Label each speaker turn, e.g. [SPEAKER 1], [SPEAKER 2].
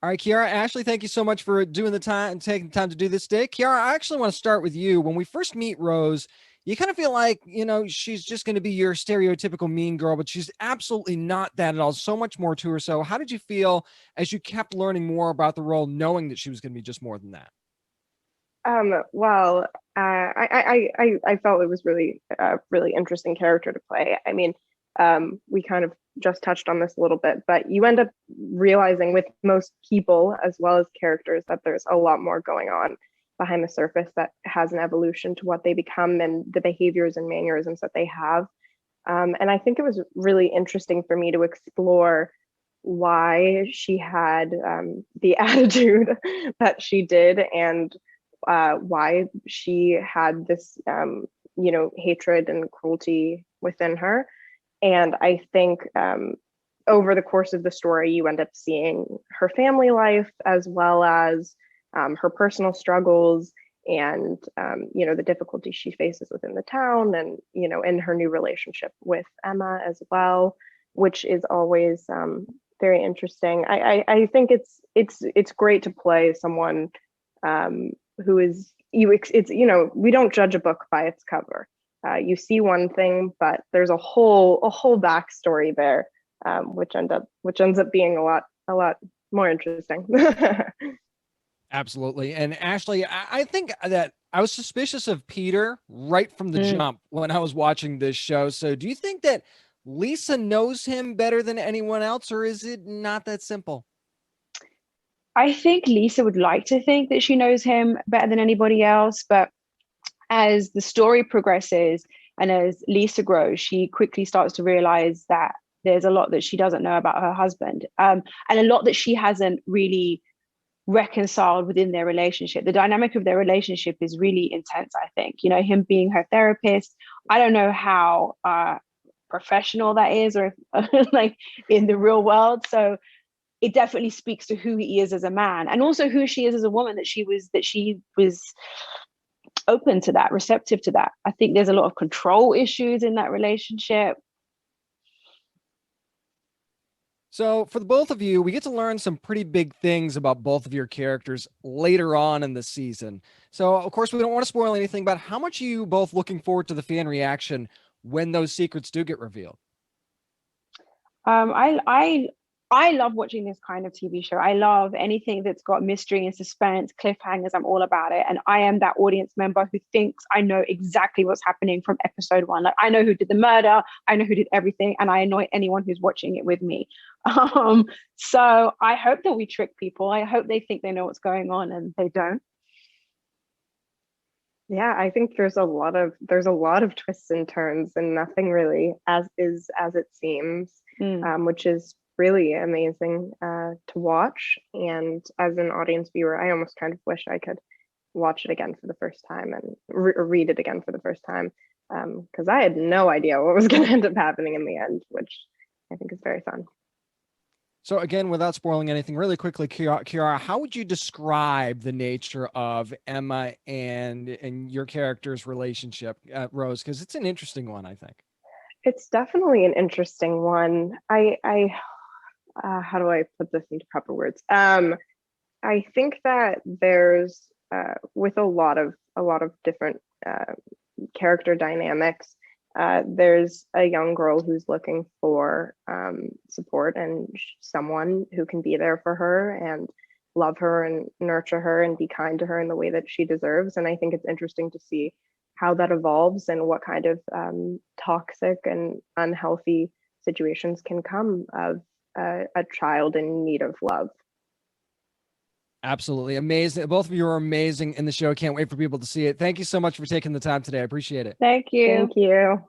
[SPEAKER 1] All right, Chiara, Ashley, thank you so much for doing the time and taking the time to do this today. Chiara, I actually want to start with you. When we first meet Rose, you kind of feel like, she's just going to be your stereotypical mean girl, but she's absolutely not that at all. So much more to her. So, how did you feel as you kept learning more about the role, knowing that she was going to be just more than that?
[SPEAKER 2] Well, I felt it was really really interesting character to play. I mean, we kind of just touched on this a little bit, but you end up realizing with most people as well as characters that there's a lot more going on behind the surface that has an evolution to what they become and the behaviors and mannerisms that they have. And I think it was really interesting for me to explore why she had the attitude that she did and why she had this, hatred and cruelty within her. And I think over the course of the story, you end up seeing her family life as well as her personal struggles and the difficulties she faces within the town and in her new relationship with Emma as well, which is always very interesting. I think it's great to play someone who is it's we don't judge a book by its cover. You see one thing, but there's a whole backstory there, which ends up being a lot more interesting.
[SPEAKER 1] Absolutely. And Ashley, I think that I was suspicious of Peter right from the
[SPEAKER 2] Mm.
[SPEAKER 1] jump when I was watching this show. So do you think that Lisa knows him better than anyone else, or is it not that simple?
[SPEAKER 3] I think Lisa would like to think that she knows him better than anybody else, but as the story progresses and as Lisa grows, she quickly starts to realize that there's a lot that she doesn't know about her husband, and a lot that she hasn't really reconciled within their relationship. The dynamic of their relationship is really intense, I think. Him being her therapist, I don't know how professional that is or if, like in the real world. So it definitely speaks to who he is as a man and also who she is as a woman, that she was open to that, receptive to that. I think there's a lot of control issues in that relationship.
[SPEAKER 1] So, for the both of you, we get to learn some pretty big things about both of your characters later on in the season. So, of course, we don't want to spoil anything, but how much are you both looking forward to the fan reaction when those secrets do get revealed?
[SPEAKER 3] I love watching this kind of TV show. I love anything that's got mystery and suspense, cliffhangers. I'm all about it. And I am that audience member who thinks I know exactly what's happening from episode one. Like I know who did the murder, I know who did everything, and I annoy anyone who's watching it with me. Um, so I hope that we trick people. I hope they think they know what's going on and they don't.
[SPEAKER 2] Yeah, I think there's a lot of twists and turns, and nothing really as it seems,
[SPEAKER 3] Mm.
[SPEAKER 2] which is really amazing to watch. And as an audience viewer, I almost kind of wish I could watch it again for the first time and read it again for the first time, because I had no idea what was going to end up happening in the end, which I think is very fun.
[SPEAKER 1] So, again, without spoiling anything, really quickly, Kiara, how would you describe the nature of Emma and your character's relationship, Rose? Because it's an interesting one, I think.
[SPEAKER 2] It's definitely an interesting one. I how do I put this into proper words? I think that there's with a lot of different character dynamics. There's a young girl who's looking for support and someone who can be there for her and love her and nurture her and be kind to her in the way that she deserves. And I think it's interesting to see how that evolves and what kind of toxic and unhealthy situations can come of a child in need of love.
[SPEAKER 1] Absolutely amazing. Both of you are amazing in the show. Can't wait for people to see it. Thank you so much for taking the time today. I appreciate it.
[SPEAKER 3] Thank
[SPEAKER 2] Thank
[SPEAKER 3] you.
[SPEAKER 2] you.